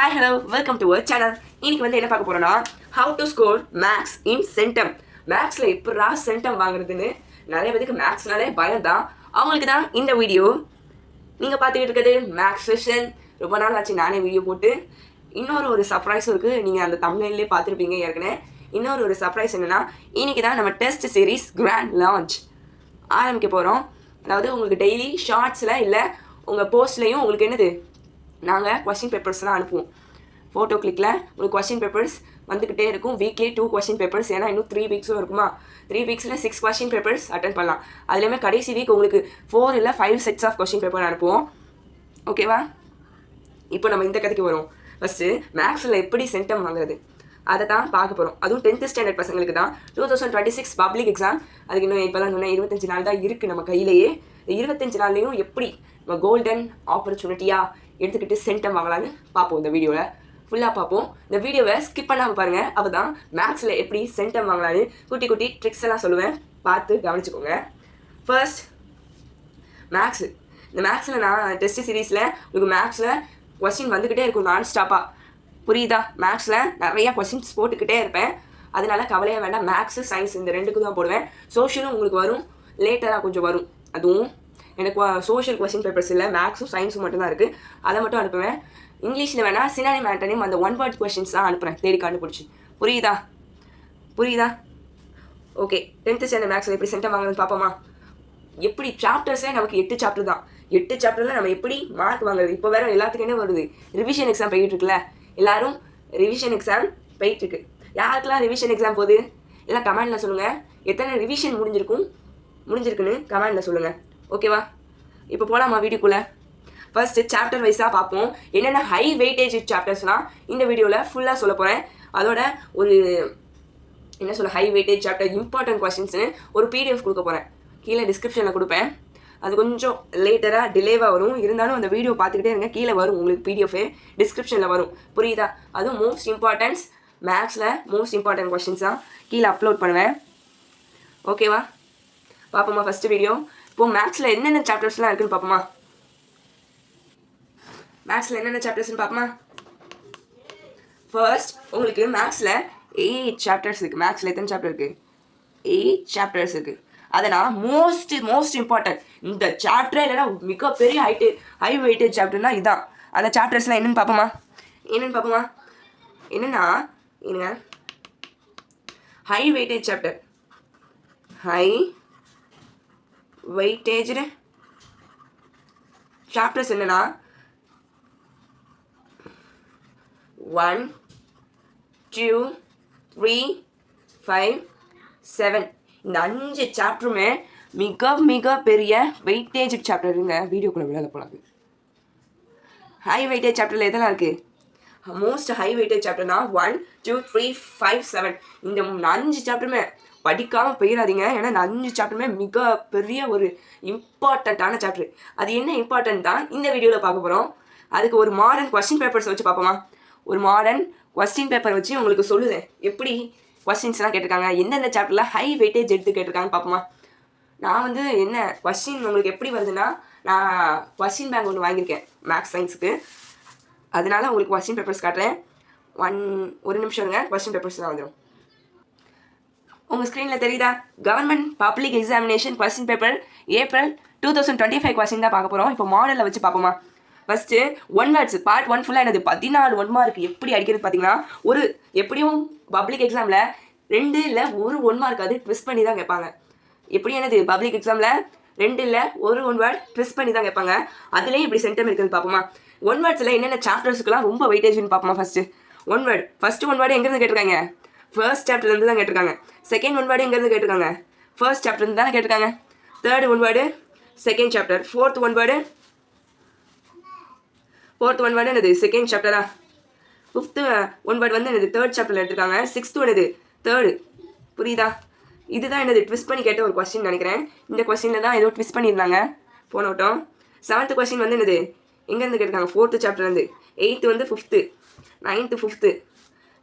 Hi, hello, welcome to our channel. இன்னைக்கு வந்து என்ன பார்க்க போறோம்னா how to score maths in centum. மேக்ஸ்ல எப்படா சென்டம் வாங்குறதுன்னு நிறைய பேருக்கு மேக்ஸ்னாலே பயம் தான். அவங்களுக்கு தான் இந்த வீடியோ. நீங்க பார்த்துக்கிட்டு இருக்கிறது மேக்ஸ் செஷன். ரொம்ப நாள் ஆச்சு நானே வீடியோ போட்டு. இன்னொரு சர்ப்ரைஸும் இருக்கு. நீங்க அந்த தம்ப்நெயிலே பார்த்துருப்பீங்க ஏற்கனவே. இன்னொரு சர்ப்ரைஸ் என்னன்னா இன்னைக்கு தான் நம்ம டெஸ்ட் சீரிஸ் கிராண்ட் லான்ச் ஆரம்பிக்க போகிறோம். அதாவது உங்களுக்கு டெய்லி ஷார்ட்ஸில் இல்லை உங்கள் போஸ்ட்லேயும் உங்களுக்கு என்னது நாங்கள் கொஸ்டின் பேப்பர்ஸ்லாம் அனுப்புவோம். ஃபோட்டோ கிளிக்கில் உங்களுக்கு கொஸ்டின் பேப்பர்ஸ் வந்துக்கிட்டே இருக்கும். Weekly 2 question papers. ஏன்னா இன்னும் 3 வீக்ஸும் இருக்குமா. 3 வீக்ஸில் 6 கொஸ்டின் பேப்பர்ஸ் அட்டன் பண்ணலாம். அதுலேயுமே கடைசி வீக் உங்களுக்கு 4 இல்லை 5 செட்ஸ் ஆஃப் கொஸ்டின் பேப்பர் அனுப்புவோம். ஓகேவா? இப்போ நம்ம இந்த கதைக்கு வரும். ஃபஸ்ட்டு மேக்ஸில் எப்படி சென்டம் வாங்குறது அதை தான் பார்க்க போகிறோம். அதுவும் 10th ஸ்டாண்டர்ட் பசங்களுக்கு தான். 2026 பப்ளிக் எக்ஸாம். அதுக்கு இன்னும் இப்போ தான் சொன்னால் 25 நாள் தான் இருக்குது நம்ம கையிலேயே. 25 நாள்லேயும் எப்படி நம்ம கோல்டன் ஆப்பர்ச்சுனிட்டியாக எடுத்துக்கிட்டு சென்டம் வாங்கலான்னு பார்ப்போம். இந்த வீடியோவில் ஃபுல்லாக பார்ப்போம். இந்த வீடியோவை ஸ்கிப் பண்ணாமல் பாருங்கள். அப்போ தான் மேக்ஸில் எப்படி சென்டம் வாங்கலான்னு குட்டி குட்டி ட்ரிக்ஸ் எல்லாம் சொல்லுவேன். பார்த்து கவனிச்சுக்கோங்க. First maths. இந்த மேக்ஸில் நான் டெஸ்ட் சீரீஸில் உங்களுக்கு மேக்ஸில் கொஸ்டின் வந்துக்கிட்டே இருக்கும் நான் ஸ்டாப்பாக. புரியுதா? மேக்ஸில் நிறையா கொஸ்டின்ஸ் போட்டுக்கிட்டே இருப்பேன். அதனால கவலையாக வேண்டாம். மேக்ஸு சயின்ஸ் இந்த ரெண்டுக்கும் தான் போடுவேன். சோஷியலும் உங்களுக்கு வரும், லேட்டராக கொஞ்சம் வரும். அதுவும் எனக்கு சோஷியல் கொஸ்டின் பேப்பர்ஸ் இல்லை, மேக்ஸும் சயின்ஸும் மட்டும்தான் இருக்குது. அதை மட்டும் அனுப்புவேன். இங்கிலீஷில் வேணால் சினானிம் ஆண்டனிம் அந்த 1 வேர்ட் கொஸ்டின்ஸ் தான் அனுப்புகிறேன் தேடி கண்டுபிடிச்சி. புரியுதா? ஓகே, 10th ஸ்டாண்டர்ட் மேக்ஸில் எப்படி சென்டம் வாங்குறதுன்னு பார்ப்போமா? எப்படி சாப்டர்ஸே நமக்கு 8 சாப்டர் தான். 8 சாப்டரில் நம்ம எப்படி மார்க் வாங்குறது? இப்போ வேறு எல்லாத்துக்கும் என்ன வருது, ரிவிஷன் எக்ஸாம் போயிட்டு இருக்குல்ல. எல்லோரும் ரிவிஷன் எக்ஸாம் போயிட்டுருக்கு. யாருக்கெல்லாம் ரிவிஷன் எக்ஸாம் போகுது எல்லாம் கமெண்டில் சொல்லுங்கள். எத்தனை ரிவிஷன் முடிஞ்சிருக்குன்னு கமெண்டில் சொல்லுங்கள். ஓகேவா? இப்போ போகலாமா வீடியோக்குள்ளே? ஃபர்ஸ்ட்டு சாப்டர் வைஸாக பார்ப்போம். என்னென்ன ஹை வெயிட்டேஜ் சாப்டர்ஸ்னால் இந்த வீடியோவில் ஃபுல்லாக சொல்ல போகிறேன். அதோட ஒரு ஹை வெயிட்டேஜ் சாப்டர் இம்பார்ட்டன்ட் கொஸ்டின்ஸ்னு ஒரு பிடிஎஃப் கொடுக்க போகிறேன். கீழே டிஸ்கிரிப்ஷனில் கொடுப்பேன். அது கொஞ்சம் லேட்டராக டிலேவாக வரும். இருந்தாலும் அந்த வீடியோ பார்த்துக்கிட்டே இருங்க. கீழே வரும் உங்களுக்கு பிடிஎஃப் டிஸ்கிரிப்ஷனில் வரும். புரியுதா? அதுவும் மோஸ்ட் இம்பார்ட்டன்ஸ் மேக்ஸில் மோஸ்ட் இம்பார்ட்டன்ட் கொஸ்டின்ஸ் தான் கீழே அப்லோட் பண்ணுவேன். ஓகேவா? பார்ப்போமா ஃபஸ்ட்டு வீடியோ? இப்போது மேக்ஸில் என்னென்ன சாப்டர்ஸ்லாம் இருக்குதுன்னு பார்ப்போமா? மேக்ஸில் என்னென்ன சாப்டர்ஸ்னு பார்ப்போமா? ஃபர்ஸ்ட் உங்களுக்கு மேக்ஸில் 8 சாப்டர்ஸ் இருக்குது. மேக்ஸில் எத்தனை சாப்டர் இருக்குது? 8 சாப்டர்ஸ் இருக்குது. அதனால் மோஸ்ட் இம்பார்ட்டன்ட் இந்த சாப்டரே இல்லைன்னா மிகப்பெரிய ஹை வெயிட்டேஜ் சாப்டர்னா இதுதான். அந்த சாப்டர்ஸ்லாம் என்னென்னு பார்ப்போமா? என்னென்னா high weightage chapter. High weightage chapters என்னன்னா 1, 2, 3, 5, 7 இந்த 5 சாப்டருமே மிக பெரிய வெயிட்டேஜ் சாப்டருங்க. வீடியோக்குள்ளே விளையாட போகலாது. ஹை வெயிட்டேஜ் சாப்டரில் எதெல்லாம் இருக்குது? மோஸ்ட் ஹை வெயிட்டேஜ் சாப்டர்னா 1, 2, 3, 5, 7 இந்த 5 சாப்டருமே படிக்காமல் போயிடாதீங்க. ஏன்னா இந்த 5 சாப்டருமே மிக பெரிய ஒரு இம்பார்ட்டண்ட்டான சாப்டர். அது என்ன இம்பார்ட்டன்ட் தான் இந்த வீடியோவில் பார்க்க போகிறோம். அதுக்கு ஒரு மாடர்ன் கொஸ்டின் பேப்பர்ஸ் வச்சு பார்ப்போமா? ஒரு மாடர்ன் கொஸ்டின் பேப்பர் வச்சு உங்களுக்கு சொல்லுதேன் எப்படி கொஸ்டின்ஸ்லாம் கேட்டிருக்காங்க, எந்தெந்த சாப்டரில் ஹை வெயிட்டேஜ் எடுத்து கேட்டிருக்காங்கன்னு பார்ப்போமா? நான் வந்து என்ன கொஸ்டின் உங்களுக்கு எப்படி வருதுன்னா, நான் கொஸ்டின் பேங்க் ஒன்று வாங்கியிருக்கேன் மேக்ஸ் சயின்ஸுக்கு. அதனால உங்களுக்கு கொஸ்டின் பேப்பர்ஸ் காட்டுறேன். ஒரு நிமிஷம் இருங்க. கொஸ்டின் பேப்பர்ஸ் தான் வந்துடும். உங்கள் ஸ்க்ரீனில் தெரியுதா? Government public examination question paper April 2025 question தான் பார்க்க போகிறோம். இப்போ மாடலில் வச்சு பார்ப்போமா? ஃபஸ்ட்டு 1 வேர்ட்ஸ் பார்ட் 1 ஃபுல்லாக என்னது 14 1 மார்க் எப்படி அடிக்கிறது பார்த்தீங்கன்னா, ஒரு எப்படியும் பப்ளிக் எக்ஸாமில் 2 இல்லை 1 மார்க் அது ட்விஸ்ட் பண்ணி தான் கேட்பாங்க. எப்படி என்னது பப்ளிக் எக்ஸாமில் 2 இல்லை 1 வேர்ட் ட்விஸ்ட் பண்ணி தான் கேட்பாங்க. அதுலேயும் இப்படி சென்டம் இருக்குதுன்னு பார்ப்போமா? 1 வேர்ட்ஸில் என்னென்ன சாப்டர்ஸுக்குலாம் ரொம்ப வெயிட்டேஜ்னு பார்ப்போமா? ஃபஸ்ட்டு 1 வேர்டு எங்கேருந்து கேட்டிருக்காங்க? ஃபர்ஸ்ட் சாப்டர்லேருந்து தான் கேட்டிருக்காங்க. செகண்ட் 1 வேர்டு எங்கேருந்து கேட்டிருக்காங்க? ஃபர்ஸ்ட் சாப்டர்லேருந்து தானே கேட்டிருக்காங்க. Third 1 word second chapter. Fourth 1 word என்னது செகண்ட் சாப்டரா? ஃபிஃப்த்து 1 வேர்டு வந்து என்னது தேர்ட் சாப்டரில் எடுத்துருக்காங்க. 6th என்னது தேர்டு. புரியுதா? இதுதான் என்னது ட்விஸ்ட் பண்ணி கேட்ட ஒரு கொஸ்டின் நினைக்கிறேன். இந்த கொஸ்டினில் தான் ஏதோ ட்விஸ்ட் பண்ணியிருந்தாங்க போனோட்டம். 7th கொஸ்டின் வந்து என்னது எங்கேருந்து கேட்டிருக்காங்க? 4th சாப்டர்லேருந்து. 8th வந்து 5th, 9th 5th,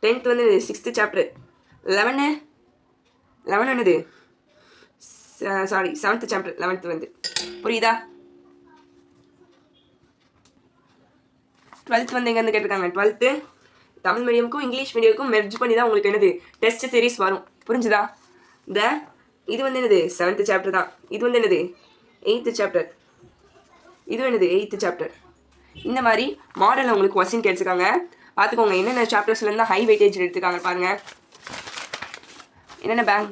10th வந்து 6th சாப்டர், 11 என்னது 7th சாப்டர், 11th வந்து. புரியுதா? டுவெல்த் வந்து எங்கேருந்து கேட்டிருக்காங்க, டுவெல்த்து தமிழ் மீடியமுக்கும் இங்கிலீஷ் மீடியமுக்கும் மெர்ஜ் பண்ணி தான் உங்களுக்கு என்னது டெஸ்ட் சீரிஸ் வரும். புரிஞ்சுதா? இந்த இது வந்து என்னது 7th சாப்டர் தான். இது வந்து என்னது 8th சாப்டர். இது என்னது 8th சாப்டர். இந்த மாதிரி மாடலில் உங்களுக்கு கொஸ்டின் கேட்டிருக்காங்க. பார்த்துக்கோங்க என்னென்ன சாப்டர்ஸ்லேருந்து ஹை வெயிட்டேஜ் எடுத்துருக்காங்க பாருங்கள். என்னென்ன பேங்க்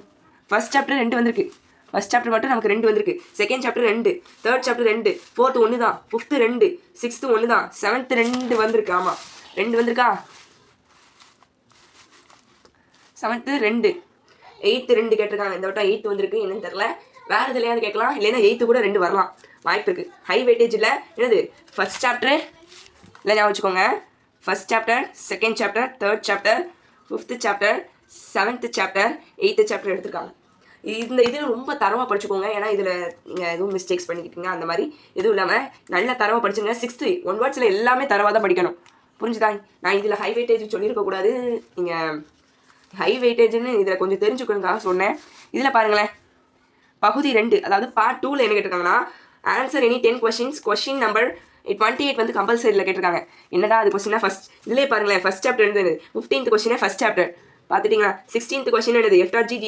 ஃபஸ்ட் சாப்டர் 2 வந்திருக்கு. ஃபஸ்ட் சாப்டர் மட்டும் நமக்கு 2 வந்திருக்கு. Second chapter 2, third chapter 2, fourth 1 தான், ஃபிஃப்த்து 2, சிக்ஸ்த்து 1 தான், செவன்த்து 2 வந்திருக்கு. ஆமாம் 2 வந்திருக்கா? செவன்த்து 2, 8th 2 கேட்டிருக்காங்க. இந்த வட்டம் 8th வந்திருக்கு. என்னன்னு தெரில, வேறு எதுலையாவது கேட்கலாம், இல்லைன்னா 8th கூட 2 வரலாம், வாய்ப்பு இருக்குது. ஹை வெயிட்டேஜில் என்னது ஃபஸ்ட் சாப்டர் இல்லை ஞாபகம் வச்சுக்கோங்க. First chapter, second chapter, third chapter, fifth chapter, 7th chapter, 8th chapter எடுத்திருக்காங்க. இந்த இதில் ரொம்ப தரமாக படிச்சுக்கோங்க. ஏன்னா இதில் நீங்கள் எதுவும் மிஸ்டேக்ஸ் பண்ணிக்கிட்டீங்க அந்த மாதிரி எதுவும் இல்லாமல் நல்லா தரமாக படிச்சுங்க. 6th 1 வேர்ட்ஸில் எல்லாமே தரவாக தான் படிக்கணும். புரிஞ்சுதா? நான் இதில் ஹை வெயிட்டேஜ் சொல்லியிருக்கக்கூடாது. நீங்கள் ஹை வெயிட்டேஜ்னு இதில் கொஞ்சம் தெரிஞ்சுக்கணுங்காக சொன்னேன். இதில் பாருங்களேன், பகுதி 2 அதாவது பார்ட் 2ல் என்ன கேட்டிருக்காங்கன்னா, answer any 10 questions, question number 28 வந்து கம்பல்சரியில் கேட்டிருக்காங்க. என்னடா அது கொஸ்டினா ஃபஸ்ட் இதிலே பாருங்களேன். ஃபஸ்ட் சாப்டர் இருந்தது 15th கொஸ்டினே ஃபஸ்ட் சாப்டர் பார்த்துட்டிங்களா. 16th கொஸ்டின் என்னது FG G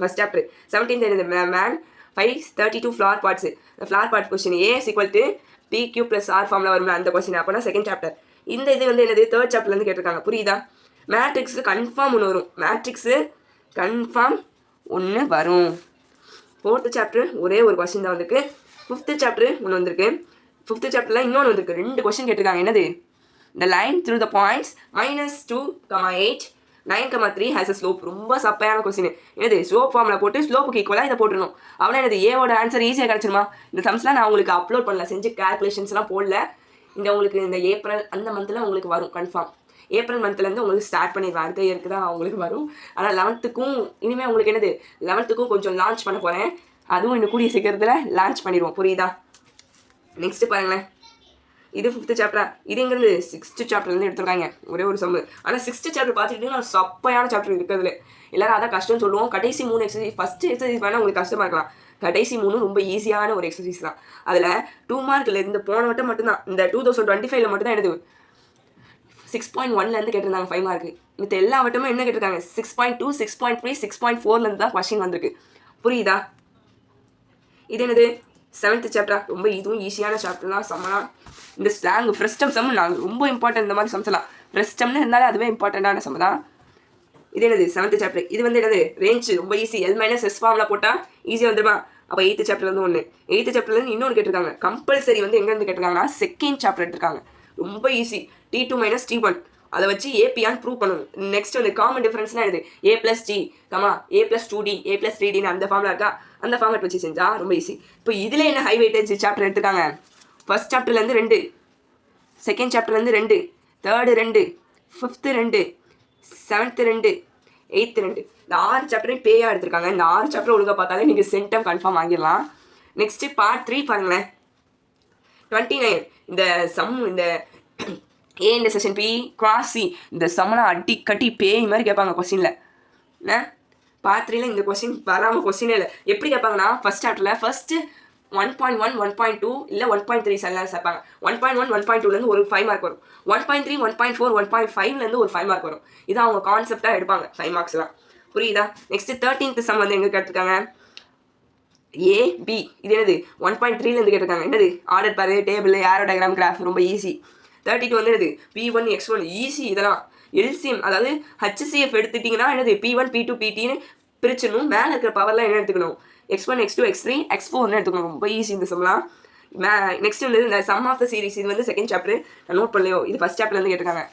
first chapter. 17th என்னது மேன் 532 ஃப்ளார் பார்ட்ஸ். ஃப்ளார் part question A = PQ + R ஃபார்மில் வரும்ல அந்த கொஸ்டின். அப்போனா செகண்ட் சாப்டர். இந்த இது வந்து என்னது தேர்ட் சாப்டர்லேருந்து கேட்டிருக்காங்க. புரியுதா? மேட்ரிக்ஸு கன்ஃபார்ம் 1 வரும். மேட்ரிக்ஸு கன்ஃபார்ம் 1 வரும். 4th சாப்டர் ஒரே ஒரு கொஸ்டின் தான் வந்திருக்கு. 5th சாப்டர் 1 வந்திருக்கு. 5th சாப்டரில் இன்னொன்று வந்திருக்கு. 2 கொஸ்டின் கேட்டிருக்காங்க. என்னது? The line through the points -2,8 9,3 has a slope. ரொம்ப சப்பையான கொஸ்டின். என்னது ஸ்லோப் ஃபார்மில் போட்டு ஸ்லோப்புக்கு ஈக்குவலாக இதை போட்டுருணும். அவனா என்னது ஏவோட ஆன்சர் ஈஸியாக கிடச்சிருமா? இந்த சம்ஸ்லாம் நான் உங்களுக்கு அப்லோட் பண்ணல, செஞ்சு கேல்குலேஷன்ஸ்லாம் போடல. இந்த உங்களுக்கு இந்த ஏப்ரல் அந்த மந்தில் உங்களுக்கு வரும் கன்ஃபார்ம். ஏப்ரல் மந்த்லேருந்து உங்களுக்கு ஸ்டார்ட் பண்ணிடுவேன். அடுத்த இயருக்கு தான் உங்களுக்கு வரும். ஆனால் 11th இனிமேல் உங்களுக்கு என்னது 11th கொஞ்சம் லான்ச் பண்ண போகிறேன். அதுவும் இன்னும் கூடிய சீக்கிரத்தில் லான்ச் பண்ணிடுவோம். புரியுதா? நெக்ஸ்ட்டு பாருங்களேன், இது 5th சாப்டர். இது எங்கேருந்து 6th சாப்டர்லேருந்து எடுத்துருக்காங்க. ஒரே ஒரு சம்மு. ஆனால் 6th சாப்டர் பார்த்துக்கிட்டிங்கன்னா சப்பையான சாப்டர் இருக்கிறதுல எல்லாரும் அதான் கஷ்டம்னு சொல்லுவோம். கடைசி 3 எக்ஸசைஸ், ஃபஸ்ட்டு எக்ஸசைஸ் வேணால் உங்களுக்கு கஷ்டமாக இருக்கலாம். கடைசி 3 ரொம்ப ஈஸியான ஒரு எக்ஸசைஸ் தான். அதில் 2 மார்க்கில் இந்த போன வட்டம் மட்டும்தான், இந்த 2025ல் மட்டும்தான் எடுத்து 6.1லேருந்து கேட்டிருந்தாங்க 5 மார்க்கு. மற்ற எல்லா வட்டமும் என்ன கேட்டிருக்காங்க 6.2, 6.3, 6.4லேருந்து தான் கொஸ்டின் வந்திருக்கு. புரியுதா? இது என்னது 7th சாப்டர். ரொம்ப இதுவும் ஈஸியான சாப்டர்லாம் செம்மலாம். இந்த ஸ்லாங் ஃப்ரெஸ்டம் சம் நாங்கள் ரொம்ப இம்பார்ட்டன்ட். இந்த மாதிரி சம்ஸ்லாம் ஃப்ரெஸ்டம்னு இருந்தாலே அதுவே இம்பார்ட்டண்ட்டான சம் தான். இது என்னது 7th சாப்டர். இது வந்து என்னது ரேஞ்ச் ரொம்ப ஈஸி. L - S ஃபார்மில் போட்டால் ஈஸியாக வந்துடுமா? அப்போ 8th சாப்டர்லேருந்து 1, 8th சாப்டர்லேருந்து இன்னொன்று கேட்டிருக்காங்க. கம்பல்சரி வந்து எங்கேருந்து கேட்டிருக்காங்கன்னா செகண்ட் சாப்டர் எடுத்திருக்காங்க. ரொம்ப ஈஸி. T2 - T1 அதை வச்சு ஏபியான்னு ப்ரூவ் பண்ணணும். நெக்ஸ்ட் வந்து காமன் டிஃபரன்ஸ்னால் இது A+G, A+2D, A+3Dன்னு அந்த ஃபார்மில் இருக்கா, அந்த ஃபார்மேட் வச்சு செஞ்சால் ரொம்ப ஈஸி. இப்போ இதில் என்ன ஹை வெயிட்டேஜ் சாப்டர் எடுத்துருக்காங்க? ஃபஸ்ட் சாப்டர்லேருந்து 2, செகண்ட் சாப்டர்லேருந்து 2, தேர்டு 2, 5th 2, 7th 2, 8th 2. இந்த 6 சாப்டரையும் பேயாக எடுத்திருக்காங்க. இந்த 6 சாப்டர் ஒழுங்காக பார்த்தாலே நீங்கள் சென்டம் கன்ஃபார்ம் ஆகிடலாம். நெக்ஸ்ட்டு பார்ட் 3 பாருங்களேன். 29 இந்த சம், இந்த A இன்டர்செக்ஷன் P × C இந்த சம்மெலாம் அடி கட்டி பேய் மாதிரி கேட்பாங்க கொஸ்டினில். என்ன பார்ட் 3ல் இந்த கொஸ்டின் வராமல் கொஸ்டினே இல்லை. எப்படி கேட்பாங்கன்னா ஃபஸ்ட் சாப்டரில் ஃபஸ்ட்டு 1.1, 1.2 இல்லை 1.3 எல்லாம் சேர்ப்பாங்க. 1.1, 1.2லேருந்து ஒரு 5 மார்க் வரும். 1.3, 1.4, 1.5லேருந்து ஒரு 5 மார்க் வரும். இதான் அவங்க கான்செப்டாக எடுப்பாங்க 5 மார்க்ஸ்லாம். புரியுதா? நெக்ஸ்ட்டு 13th சம் வந்து எங்கே கேட்டிருக்காங்க? AB. இது என்னது 1.3லேருந்து கேட்டிருக்காங்க. என்னது ஆர்டர் பாரு, டேபிள், ஏரோ டயக்ராம், கிராஃப். ரொம்ப ஈஸி. 32 வந்து என்னது P1 X1. ஈஸி. இதெல்லாம் எல்சிஎம் அதாவது HCF எடுத்துட்டிங்கன்னா என்னது P1 P2 P3ன்னு பிரிச்சிடணும். மேலே இருக்கிற பவர்லாம் என்ன எடுத்துக்கணும்? X1 X2 X3 X4ன்னு எடுத்துக்கணும். ரொம்ப ஈஸி இந்த சம்லாம். நெக்ஸ்ட் வந்து இந்த சம் ஆஃப் த சீரிஸ். இது வந்து செகண்ட் சாப்டர். நான் நோட் பண்ணலையோ, இது ஃபஸ்ட் சாப்டர்லேருந்து கேட்டிருக்காங்க.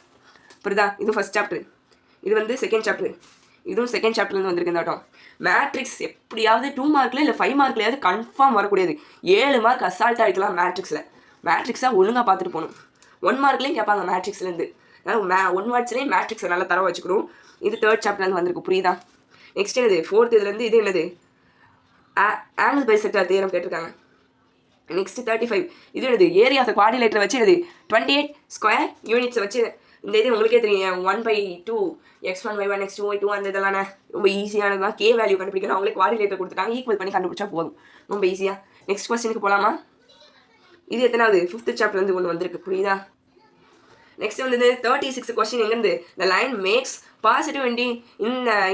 புரியுதா? இது ஃபஸ்ட் சாப்டர். இது வந்து செகண்ட் சாப்டர். இதுவும் செகண்ட் சாப்டர்லேருந்து வந்திருக்கு இந்த ஆட்டம். மேட்ரிக்ஸ் எப்படியாவது 2 மார்க்கில் இல்லை 5 மார்க்லையாவது கன்ஃபார்ம் வரக்கூடியது. 7 மார்க் அசால்ட்டாக எடுக்கலாம் மேட்ரிக்ஸில். மேட்ரிக்ஸாக ஒழுங்காக பார்த்துட்டு போகணும். 1 மார்க்லேயும் கேட்பாங்க மேட்ரிக்ஸ்லேருந்து. அதனால் 1 வேர்ட்ஸ்லேயும் மேட்ரிக்ஸை நல்லா தர வச்சுக்கணும். இது தேர்ட் சாப்டர்லேருந்து வந்திருக்கு. புரியுதா? நெக்ஸ்ட் என்னது 4th இதுலேருந்து இது என்னது ஆங்கிள் பைசெக்டார் தியரம் கேட்டிருக்காங்க. நெக்ஸ்ட் 35 இது என்னது ஏரியா ஆஃப் குவாடிலேட்டரை வச்சு என்னது 28 ஸ்கொயர் யூனிட்ஸை வச்சு இந்த இது உங்களுக்கே தெரியும் 1/2 x1 y1 x2 y2 அந்த இதெல்லாம் ரொம்ப ஈஸியானது தான். K வேல்யூ கண்டுபிடிக்கணும். அவங்களே குவாடிலேட்டர் கொடுத்துட்டாங்க, ஈக்குவல் பண்ணி கண்டுபிடிச்சா போதும். ரொம்ப ஈஸியாக. நெக்ஸ்ட் கொஸ்டினுக்கு போகலாமா? இது எத்தனாவது 5th சாப்டர்லேருந்து ஒன்று வந்திருக்கு. புரியுதா? நெக்ஸ்ட் வந்து 36 கொஸ்டின் எங்கேருந்து the line makes positive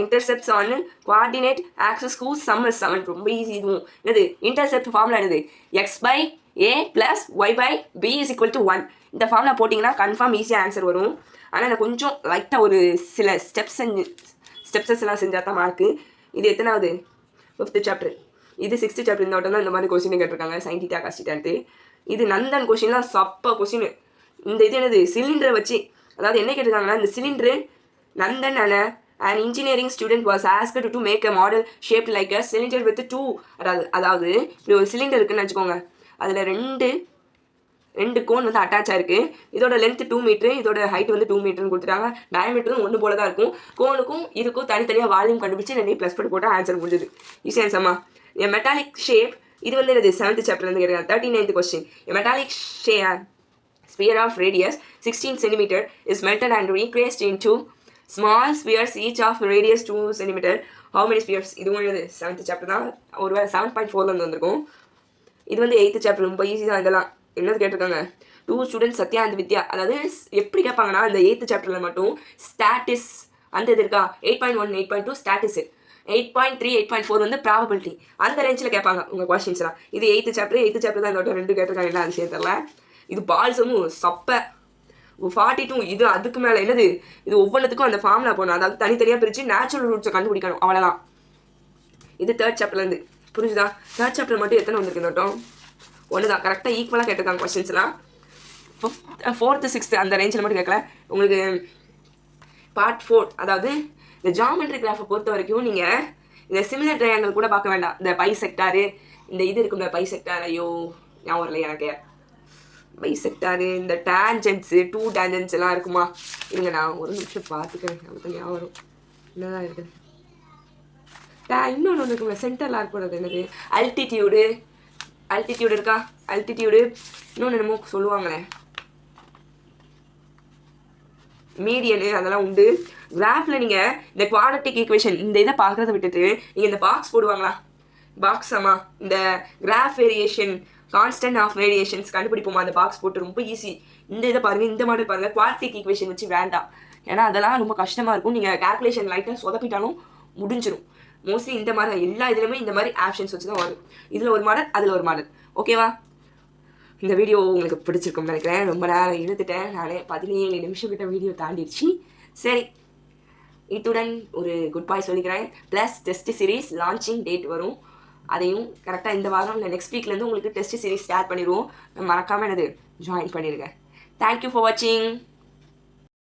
intercepts on coordinate axis whose sum is 7. ரொம்ப ஈஸி இதுவும். என்னது இன்டர்செப்ட் ஃபார்முலா என்னது x by a plus y by b is equal to 1. இந்த ஃபார்முலா போட்டிங்கன்னா கன்ஃபார்ம் ஈஸியாக ஆன்சர் வரும். ஆனால் நான் கொஞ்சம் லைட்டாக ஒரு சில ஸ்டெப்ஸஸ் எல்லாம் செஞ்சால் தான் மார்க்கு. இது எத்தனாவது 5th சாப்டர், இது 6th சாப்டர். இந்த வட்டம் தான் இந்த மாதிரி கொஸ்டின் கேட்டிருக்காங்க சைன் தீட்டா காஸ் தீட்டான்ட்டு. இது நந்தன் கொஸ்டின்லாம் சப்பா கொஸ்டின். இந்த இது என்னது சிலிண்டரை வச்சு, அதாவது என்ன கேட்டிருக்காங்கன்னா இந்த cylinder Nandan an engineering student was asked to make a model shaped like a cylinder with two, அதாவது இப்படி ஒரு சிலிண்டர் இருக்குன்னு வச்சுக்கோங்க. அதில் ரெண்டு கோன் வந்து அட்டாச் ஆயிருக்கு. இதோட லென்த் 2 மீட்டரு, இதோட ஹைட் வந்து 2 மீட்டர்னு கொடுத்துட்டாங்க. டயமீட்டரும் ஒன்று போல தான் இருக்கும். கோனுக்கும் இதுக்கும் தனித்தனியாக வால்யூம் கண்டுபிடிச்சு ரெண்டு ப்ளஸ் பண்ணி போட்டால் ஆன்சர் முடிஞ்சது. ஈஸி ஆன்சர்மா. மெட்டாலிக் ஷேப், இது வந்து என்னது 7th சாப்டர்லேருந்து கேட்குறாங்க. 39th question. Metallic sphere of radius 16 cm is melted and recreated into small spheres each of radius 2 cm. How many spheres? இதுவும் என்னது 7th சாப்டர் தான். ஒரு 7.4லேருந்து வந்திருக்கும். இது வந்து 8th சாப்டர். ரொம்ப ஈஸி தான். இதெல்லாம் என்னது கேட்டிருக்காங்க 2 ஸ்டூடெண்ட்ஸ் சத்யா அண்ட் வித்யா. அதாவது எப்படி கேட்பாங்கன்னா இந்த 8th சாப்டரில் மட்டும் ஸ்டாட்டிஸ் அந்த இது இருக்கா 8.1 8.2 ஸ்டாட்டிஸ், 8.3 8.4 வந்து ப்ராபபிலிட்டி, அந்த ரேஞ்சில் கேட்பாங்க உங்கள் கொஸ்டின்ஸ்லாம். இது 8th சாப்டர் தான். இதோட 2 கேட்டிருக்காங்க. என்ன அது சேர்த்தல. இது பால்ஸும் சப்ப 42. இது அதுக்கு மேலே என்னது இது ஒவ்வொன்றுத்துக்கும் அந்த ஃபார்முலா போகணும். அதாவது தனித்தனியாக பிரித்து நேச்சுரல் ரூட்ஸை கண்டுபிடிக்கணும். அவ்வளோதான். இது 3rd சாப்டர்லேருந்து புரிஞ்சுதா. 3rd சாப்டர் மட்டும் எத்தனை வந்திருக்கு நோட்டம்? ஒன்று தான். கரெக்டாக ஈக்குவலாக கேட்டிருக்காங்க கொஸ்டின்ஸ்லாம். 4th 6th அந்த ரேஞ்சில் மட்டும் கேட்கல. உங்களுக்கு பார்ட் 4, அதாவது இந்த ஜாமெட்ரி கிராஃபை பொறுத்த வரைக்கும் நீங்கள் இந்த சிமிலர் ட்ரையாங்கிள் கூட பார்க்க வேண்டாம். இந்த பை செக்டாரு, இந்த இது இருக்கும் இந்த பை செக்டார், ஐயோ ஞாபகம் இல்லை எனக்கு. பை செக்டாரு, இந்த டேஞ்சன்ஸு 2 டேஞ்சன்ஸ் எல்லாம் இருக்குமா? இருங்க நான் ஒரு நிமிஷம் பார்த்துக்கிறேன். நமக்கு ஞாபகம் வரும். என்னதான் இருக்குது இன்னொன்று ஒன்று இருக்குங்க சென்டரில் இருக்கக்கூடாது. என்னது அல்டிடியூடு இருக்கா? அல்டிடியூடு இன்னொன்று என்னமோ சொல்லுவாங்களே மீடியனு, அதெல்லாம் உண்டு. கிராஃபில் நீங்கள் இந்த குவாட்ரட்டிக் ஈக்குவேஷன் இந்த இதை பார்க்குறத விட்டுட்டு நீங்கள் இந்த பாக்ஸ் போடுவாங்களா? பாக்ஸ் ஆமா, இந்த graph variation constant of variations கண்டுபிடிப்போமா? அந்த பாக்ஸ் போட்டு ரொம்ப ஈஸி. இந்த இதை பாருங்கள், இந்த மாடல் பாருங்கள். குவாட்ரட்டிக் ஈக்குவேஷன் வச்சு வேண்டாம், ஏன்னா அதெல்லாம் ரொம்ப கஷ்டமாக இருக்கும். நீங்கள் கால்குலேஷன் லைட்டாக சொதப்பிட்டாலும் முடிஞ்சிடும். மோஸ்ட்லி இந்த மாதிரி எல்லா இதுலையுமே இந்த மாதிரி ஆப்ஷன்ஸ் வச்சு தான் வரும். இதில் ஒரு மாடல், அதில் ஒரு மாடல். ஓகேவா? இந்த வீடியோ உங்களுக்கு பிடிச்சிருக்கும்னு நினைக்கிறேன். ரொம்ப நேரம் இழுத்துட்டேன் நானே. 17 நிமிஷம் கிட்ட வீடியோ தாண்டிடுச்சு. சரி, இத்துடன் ஒரு குட் பாய் சொல்லிக்கிறேன். Plus test series launching date வரும். அதையும் கரெக்டாக இந்த வாரம் இல்லை நெக்ஸ்ட் வீக்லேருந்து உங்களுக்கு டெஸ்ட் சீரீஸ் ஸ்டார்ட் பண்ணிடுவோம். மறக்காமல் என்னது ஜாயின் பண்ணிடுங்க. தேங்க்யூ ஃபார் வாட்சிங்.